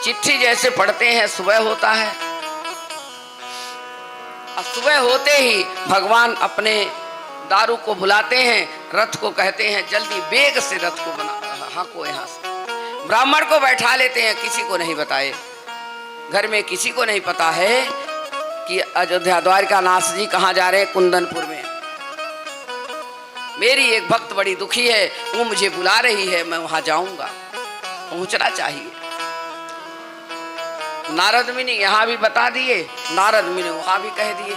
चिट्ठी जैसे पढ़ते हैं सुबह होता है, और सुबह होते ही भगवान अपने दारू को बुलाते हैं, रथ को कहते हैं जल्दी बेग से रथ को बना हाँको यहाँ से। ब्राह्मण को बैठा लेते हैं, किसी को नहीं बताए, घर में किसी को नहीं पता है कि अयोध्या द्वारका नाथ जी कहाँ जा रहे हैं। कुंदनपुर में मेरी एक भक्त बड़ी दुखी है, वो मुझे बुला रही है, मैं वहां जाऊंगा, पहुंचना चाहिए। नारद मुनि यहाँ भी बता दिए, नारद मुनि वहां भी कह दिए।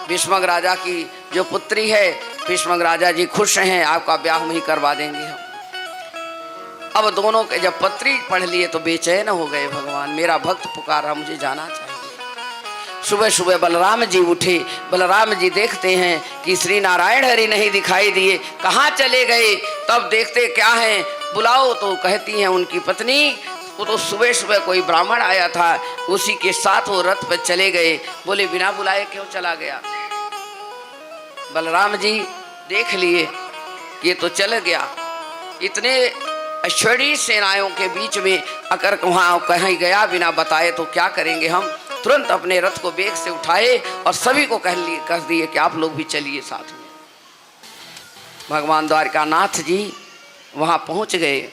भीष्मक राजा की जो पुत्री है, भीष्मक राजा जी खुश हैं, आपका ब्याह वहीं करवा देंगे हम। अब दोनों के जब पत्री पढ़ लिए तो बेचैन हो गए, भगवान मेरा भक्त पुकारा, मुझे जाना चाहिए। सुबह सुबह बलराम जी उठे, बलराम जी देखते हैं कि श्री नारायण हरि नहीं दिखाई दिए, कहाँ चले गए। तब देखते क्या है, बुलाओ तो कहती हैं उनकी पत्नी, वो तो सुबह सुबह कोई ब्राह्मण आया था, उसी के साथ वो रथ पर चले गए। बोले बिना बुलाए क्यों चला गया। बलराम जी देख लिए ये तो चल गया, इतने अश्वरी सेनाओं के बीच में अगर वहाँ कहीं गया बिना बताए तो क्या करेंगे हम। तुरंत अपने रथ को बेग से उठाए और सभी को कह दिए कि आप लोग भी चलिए साथ में। भगवान द्वारका नाथ जी वहाँ पहुँच गए,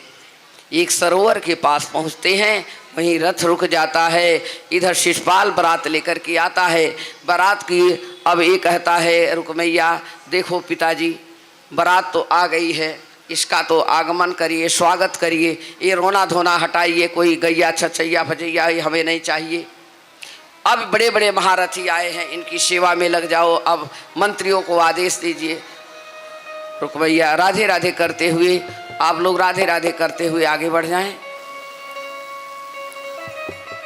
एक सरोवर के पास पहुँचते हैं, वहीं रथ रुक जाता है। इधर शिषपाल बारात लेकर के आता है, बारात की अब ये कहता है रुकमैया देखो पिताजी बारात तो आ गई है, इसका तो आगमन करिए, स्वागत करिए, ये रोना धोना हटाइए, कोई गैया छछैया भजैया ये हमें नहीं चाहिए। अब बड़े बड़े महारथी आए हैं, इनकी सेवा में लग जाओ, अब मंत्रियों को आदेश दीजिए। रुकमैया राधे राधे करते हुए, आप लोग राधे राधे करते हुए आगे बढ़ जाएं।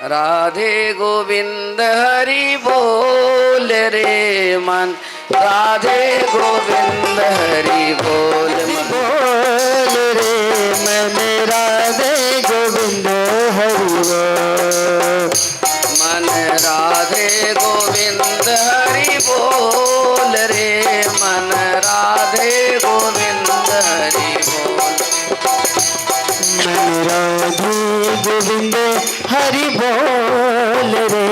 राधे गोविंद हरि बोल रे मन, राधे गोविंद हरि बोल रे मन, राधे गोविंद हरि बोल मन, राधे गोविंद हरि बोल रे मन, राधे गोविंद हरि बोल मन, राधे गोविंद हरि बोल रे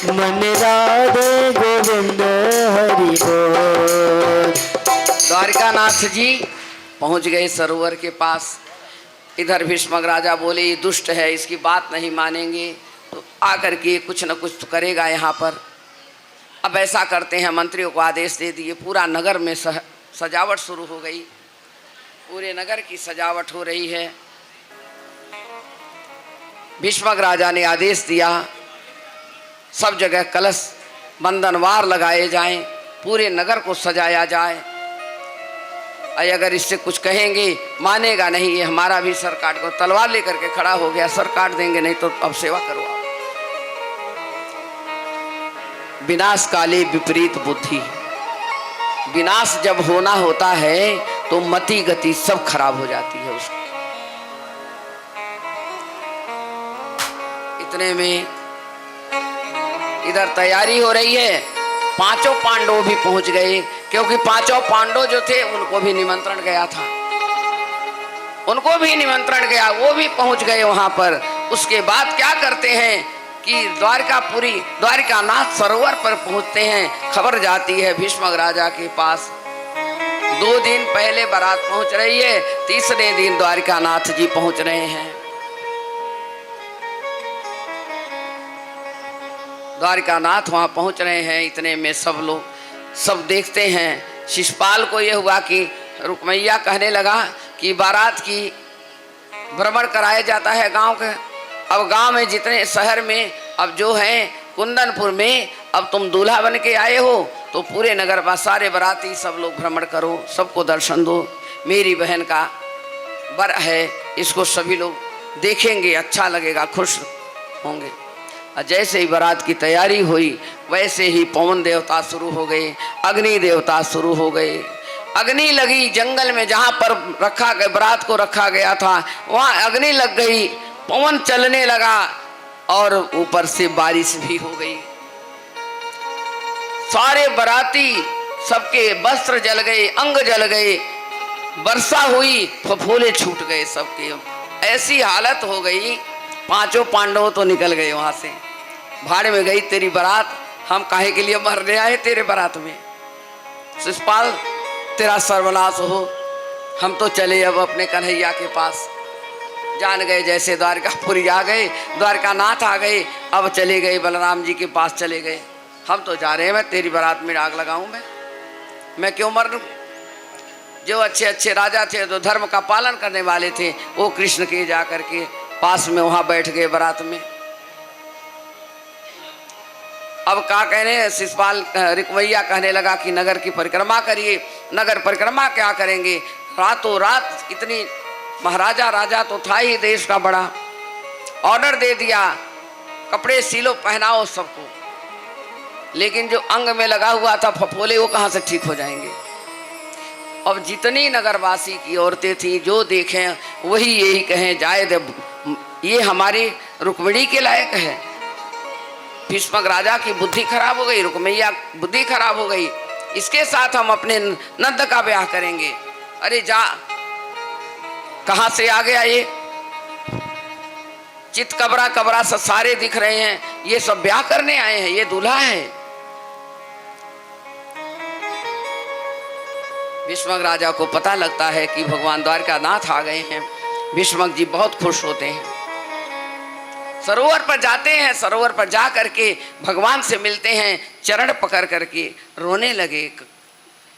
मन, राधे गोविंद हरि बोल। द्वारका नाथ जी पहुंच गए सरोवर के पास। इधर भीष्मक राजा बोले ये दुष्ट है, इसकी बात नहीं मानेंगे तो आकर के कुछ न कुछ तो करेगा यहाँ पर। अब ऐसा करते हैं, मंत्रियों को आदेश दे दिए, पूरा नगर में सजावट शुरू हो गई, पूरे नगर की सजावट हो रही है। भीष्मक राजा ने आदेश दिया सब जगह कलश बंधनवार लगाए जाएं, पूरे नगर को सजाया जाए। अगर इससे कुछ कहेंगे मानेगा नहीं, ये हमारा भी सर काट को तलवार लेकर के खड़ा हो गया, सर काट देंगे नहीं तो अब सेवा करो। विनाश काले विपरीत बुद्धि, विनाश जब होना होता है तो मति गति सब खराब हो जाती है उसकी। इतने में इधर तैयारी हो रही है, पांचों पांडव भी पहुंच गए, क्योंकि पांचों पांडव जो थे उनको भी निमंत्रण गया था, उनको भी निमंत्रण गया, वो भी पहुंच गए वहां पर। उसके बाद क्या करते हैं कि द्वारकापुरी द्वारका नाथ सरोवर पर पहुंचते हैं। खबर जाती है भीष्मक राजा के पास, 2 दिन पहले बारात पहुंच रही है, तीसरे दिन द्वारका नाथ जी पहुंच रहे हैं। द्वारका नाथ वहाँ पहुँच रहे हैं, इतने में सब लोग सब देखते हैं। शिषपाल को यह हुआ कि रुकमैया कहने लगा कि बारात की भ्रमण कराया जाता है गांव के। अब गांव में जितने शहर में अब जो हैं कुंदनपुर में, अब तुम दूल्हा बन के आए हो तो पूरे नगर का सारे बाराती सब लोग भ्रमण करो, सबको दर्शन दो, मेरी बहन का वर है, इसको सभी लोग देखेंगे, अच्छा लगेगा, खुश होंगे। जैसे ही बारात की तैयारी हुई वैसे ही पवन देवता शुरू हो गए, अग्नि देवता शुरू हो गए। अग्नि लगी जंगल में, जहाँ पर रखा गया बारात को रखा गया था वहाँ अग्नि लग गई, पवन चलने लगा और ऊपर से बारिश भी हो गई। सारे बाराती सबके वस्त्र जल गए, अंग जल गए, वर्षा हुई, फफोले छूट गए सबके। ऐसी हालत हो गई पांचों पांडव तो निकल गए वहां से। भाड़ में गई तेरी बारात, हम काहे के लिए मरने आए तेरे बारात में। शिषपाल तेरा सर्वनाश हो, हम तो चले अब अपने कन्हैया के पास। जान गए जैसे द्वारकापुरी आ गए, द्वारकानाथ आ गए, अब चले गए बलराम जी के पास चले गए। हम तो जा रहे हैं, मैं तेरी बारात में आग लगाऊं, मैं क्यों मरूं। जो अच्छे अच्छे राजा थे, जो धर्म का पालन करने वाले थे, वो कृष्ण के जा करके पास में वहां बैठ गए बारात में। अब क्या कहने, शिषपाल रुक्मैया कहने लगा कि नगर की परिक्रमा करिए। नगर परिक्रमा क्या करेंगे, रातों रात इतनी, महाराजा राजा तो था ही देश का बड़ा, ऑर्डर दे दिया कपड़े सिलो पहनाओ सबको, लेकिन जो अंग में लगा हुआ था फफोले वो कहाँ से ठीक हो जाएंगे। अब जितनी नगरवासी की औरतें थी जो देखें वही यही कहें, जाए ये हमारी रुक्मिणी के लायक है। भीष्मक राजा की बुद्धि खराब हो गई, रुक्मैया बुद्धि खराब हो गई, इसके साथ हम अपने नंद का ब्याह करेंगे। अरे जा, कहां से आ गया ये चित कबरा कबरा सब सारे दिख रहे हैं, ये सब ब्याह करने आए हैं, ये दूल्हा है। भीष्मक राजा को पता लगता है कि भगवान द्वारकानाथ आ गए हैं। भीष्मक जी बहुत खुश होते हैं, सरोवर पर जाते हैं, सरोवर पर जा करके भगवान से मिलते हैं, चरण पकड़ करके रोने लगे,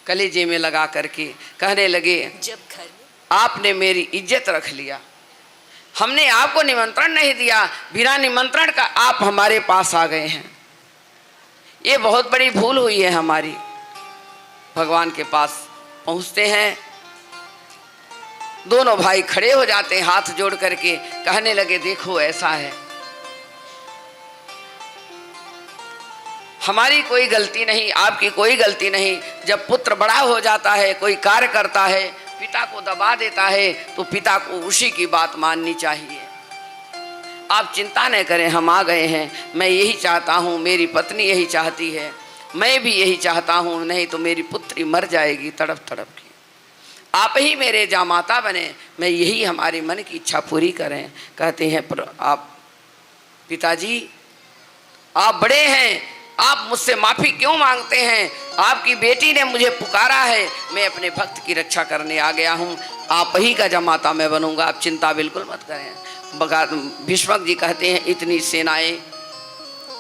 कलेजे में लगा करके कहने लगे, जब घर आपने मेरी इज्जत रख लिया, हमने आपको निमंत्रण नहीं दिया, बिना निमंत्रण का आप हमारे पास आ गए हैं, ये बहुत बड़ी भूल हुई है हमारी। भगवान के पास पहुंचते हैं, दोनों भाई खड़े हो जाते हैं हाथ जोड़ करके, कहने लगे देखो ऐसा है, हमारी कोई गलती नहीं, आपकी कोई गलती नहीं। जब पुत्र बड़ा हो जाता है, कोई कार्य करता है, पिता को दबा देता है, तो पिता को उसी की बात माननी चाहिए। आप चिंता न करें, हम आ गए हैं, मैं यही चाहता हूँ, मेरी पत्नी यही चाहती है, मैं भी यही चाहता हूँ, नहीं तो मेरी पुत्री मर जाएगी तड़प तड़प के। आप ही मेरे जामाता बने, मैं यही हमारे मन की इच्छा पूरी करें। कहते हैं पर आप पिताजी आप बड़े हैं, आप मुझसे माफ़ी क्यों मांगते हैं, आपकी बेटी ने मुझे पुकारा है, मैं अपने भक्त की रक्षा करने आ गया हूँ, आप ही का जमाता मैं बनूंगा, आप चिंता बिल्कुल मत करें। भीष्मक जी कहते हैं इतनी सेनाएं,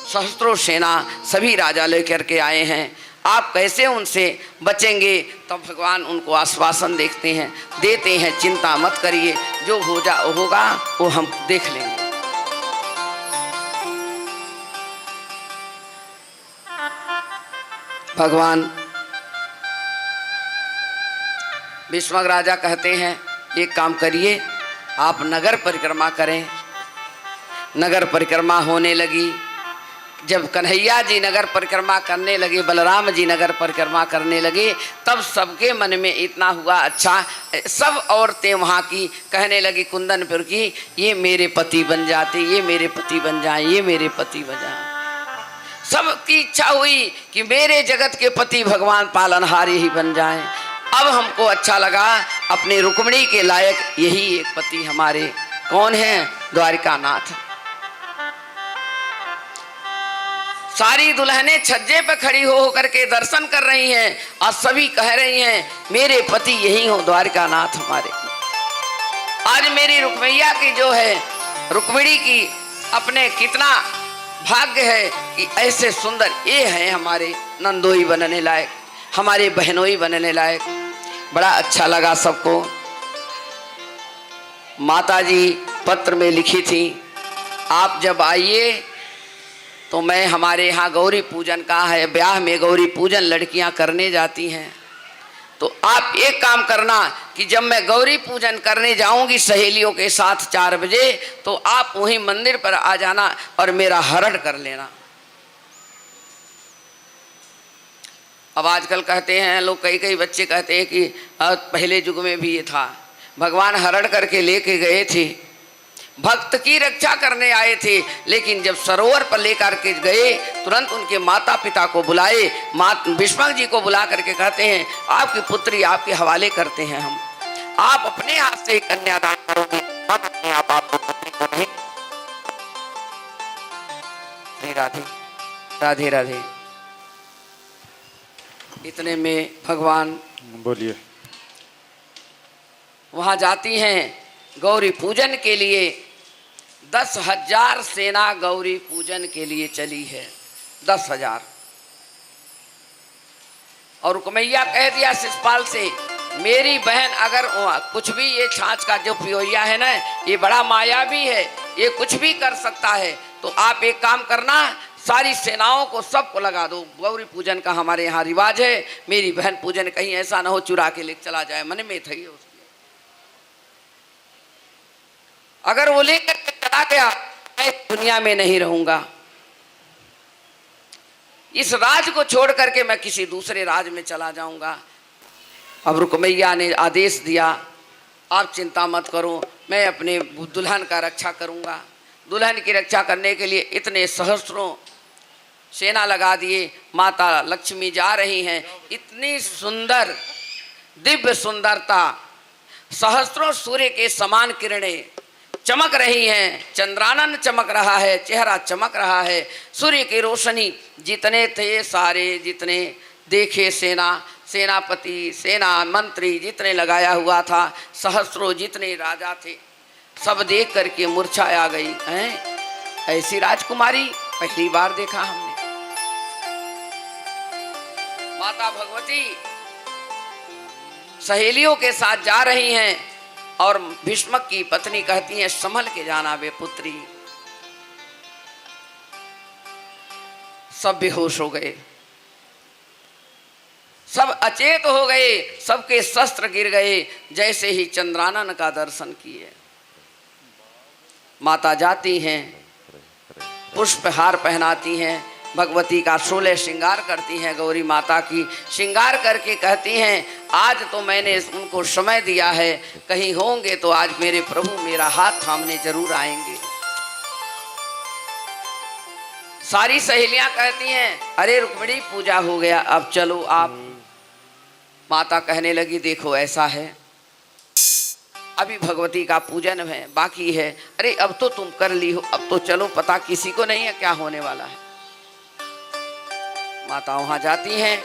सहस्त्रों सेना सभी राजा लेकर के आए हैं, आप कैसे उनसे बचेंगे। तब भगवान उनको आश्वासन देते हैं चिंता मत करिए, जो होगा वो हम देख लेंगे। भगवान भीष्मक राजा कहते हैं एक काम करिए, आप नगर परिक्रमा करें। नगर परिक्रमा होने लगी, जब कन्हैया जी नगर परिक्रमा करने लगे, बलराम जी नगर परिक्रमा करने लगे, तब सबके मन में इतना हुआ, अच्छा सब औरतें वहाँ की कहने लगी कुंदनपुर की, ये मेरे पति बन जाते, ये मेरे पति बन जाएं, ये मेरे पति बन जाएं। सबकी इच्छा हुई कि मेरे जगत के पति भगवान पालनहारी ही बन जाएं। अब हमको अच्छा लगा, अपने रुक्मिणी के लायक यही एक पति हमारे कौन है, द्वारिकानाथ। सारी दुल्हनें छज्जे पर खड़ी हो करके दर्शन कर रही हैं और सभी कह रही हैं मेरे पति यही हो द्वारिकानाथ हमारे। आज मेरी रुक्मैया की जो है, रुक्मिणी की अपने कितना भाग्य है कि ऐसे सुंदर ये हैं हमारे नंदोई बनने लायक, हमारे बहनोई बनने लायक। बड़ा अच्छा लगा सबको। माता जी पत्र में लिखी थी, आप जब आइए तो मैं हमारे यहाँ गौरी पूजन का है, ब्याह में गौरी पूजन लड़कियाँ करने जाती हैं, तो आप एक काम करना कि जब मैं गौरी पूजन करने जाऊंगी सहेलियों के साथ 4 बजे, तो आप वहीं मंदिर पर आ जाना और मेरा हरण कर लेना। अब आजकल कहते हैं लोग, कई बच्चे कहते हैं कि पहले युग में भी ये था, भगवान हरण करके लेके गए थे, भक्त की रक्षा करने आए थे, लेकिन जब सरोवर पर लेकर के गए तुरंत उनके माता पिता को बुलाए, भीष्मक जी को बुला करके कहते हैं आपकी पुत्री आपके हवाले करते हैं हम, आप अपने हाथ से कन्यादान करोगे, हम अपने आप आपको पुत्री को नहीं। नहीं राधे राधे राधे। इतने में भगवान बोलिए। वहां जाती हैं गौरी पूजन के लिए। 10,000 सेना गौरी पूजन के लिए चली है, 10,000। और रुकमैया कह दिया शिषपाल से, मेरी बहन अगर कुछ भी, ये छाछ का जो पियोया है ना, ये बड़ा मायावी है, ये कुछ भी कर सकता है, तो आप एक काम करना, सारी सेनाओं को सबको लगा दो। गौरी पूजन का हमारे यहाँ रिवाज है, मेरी बहन पूजन कहीं ऐसा ना हो चुरा के लेकर चला जाए। मन में थी उसकी, अगर वो लेकर के चला गया, मैं दुनिया में नहीं रहूंगा, इस राज को छोड़ करके मैं किसी दूसरे राज में चला जाऊंगा। अब रुकमैया ने आदेश दिया, आप चिंता मत करो, मैं अपने दुल्हन का रक्षा करूंगा। दुल्हन की रक्षा करने के लिए इतने सहस्त्रों सेना लगा दिए। माता लक्ष्मी जा रही हैं, इतनी सुंदर दिव्य सुंदरता, सहस्त्रों सूर्य के समान किरणें चमक रही हैं, चंद्रानन चमक रहा है, चेहरा चमक रहा है, सूर्य की रोशनी। जितने थे सारे, जितने देखे सेनापति, सेना मंत्री, जितने लगाया हुआ था, सहस्त्रों जितने राजा थे, सब देख करके मूर्छा आ गई। हैं, ऐसी राजकुमारी पहली बार देखा हमने। माता भगवती सहेलियों के साथ जा रही हैं और भीष्मक की पत्नी कहती है, संभल के जाना वे पुत्री। सब बेहोश हो गए, सब अचेत हो गए, सबके शस्त्र गिर गए जैसे ही चंद्रानन का दर्शन किए। माता जाती हैं, पुष्पहार पहनाती हैं, भगवती का 16 श्रृंगार करती हैं, गौरी माता की श्रृंगार करके कहती हैं, आज तो मैंने उनको समय दिया है, कहीं होंगे तो आज मेरे प्रभु मेरा हाथ थामने जरूर आएंगे। सारी सहेलियां कहती हैं, अरे रुक्मिणी पूजा हो गया, अब चलो आप। माता कहने लगी, देखो ऐसा है, अभी भगवती का पूजन है, बाकी है। अरे अब तो तुम कर ली हो, अब तो चलो, पता किसी को नहीं है क्या होने वाला है। माता वहां जाती हैं,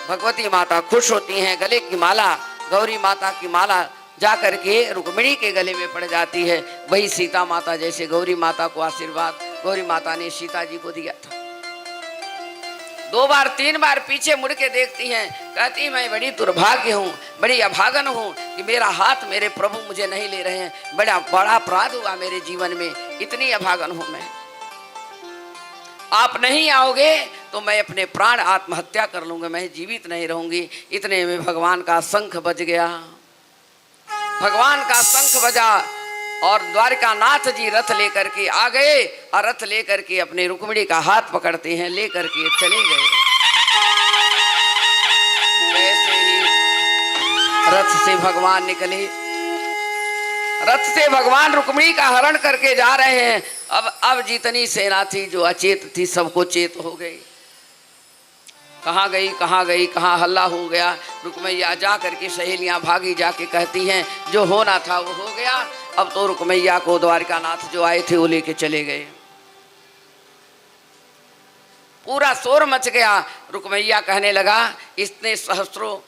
भगवती माता खुश होती हैं, गले की माला, गौरी माता की माला जा करके रुक्मिणी के गले में पड़ जाती है। वही सीता माता जैसे गौरी माता को आशीर्वाद गौरी माता ने सीता जी को दिया था। 2 बार 3 बार पीछे मुड़ के देखती हैं, कहती मैं बड़ी दुर्भाग्य हूँ, बड़ी अभागन हूँ कि मेरा हाथ मेरे प्रभु मुझे नहीं ले रहे हैं, बड़ा बड़ा अपराध हुआ मेरे जीवन में, इतनी अभागन हूँ मैं। आप नहीं आओगे तो मैं अपने प्राण आत्महत्या कर लूंगा, मैं जीवित नहीं रहूंगी। इतने में भगवान का शंख बज गया, भगवान का शंख बजा और द्वारकानाथ जी रथ लेकर के आ गए और रथ लेकर के अपने रुक्मिणी का हाथ पकड़ते हैं, लेकर के चले गए। जैसे ही रथ से भगवान निकले, रथ से भगवान रुक्मिणी का हरण करके जा रहे हैं। अब जितनी सेना थी जो अचेत थी, सबको चेत हो गई, कहाँ गई कहाँ गई, कहाँ हल्ला हो गया। रुक्मैया जा करके सहेलियां भागी जाके कहती हैं, जो होना था वो हो गया। अब तो रुक्मैया को द्वारकानाथ जो आए थे वो लेके चले गए। पूरा शोर मच गया। रुक्मैया कहने लगा, इतने सहस्त्रों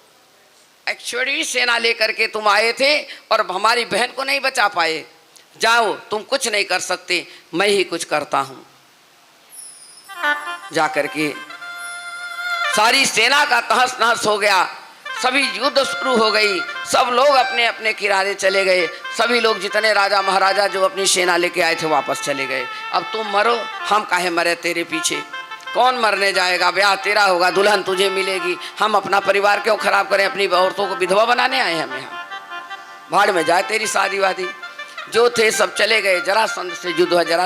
ऐश्वर्य सेना लेकर के तुम आए थे और हमारी बहन को नहीं बचा पाए, जाओ, तुम कुछ नहीं कर सकते, मैं ही कुछ करता हूं। जाकर के सारी सेना का तहस नहस हो गया, सभी युद्ध शुरू हो गई, सब लोग अपने अपने किनारे चले गए। सभी लोग जितने राजा महाराजा जो अपनी सेना लेके आए थे वापस चले गए। अब तुम मरो, हम काहे मरे तेरे पीछे, कौन मरने जाएगा, ब्याह तेरा होगा, दुल्हन तुझे मिलेगी, हम अपना परिवार क्यों खराब करें, अपनी औरतों को विधवा बनाने आए हम यहाँ, भाड़ में जाए तेरी शादी वादी। जो थे सब चले गए, जरासंध से युद्ध हुआ, जरा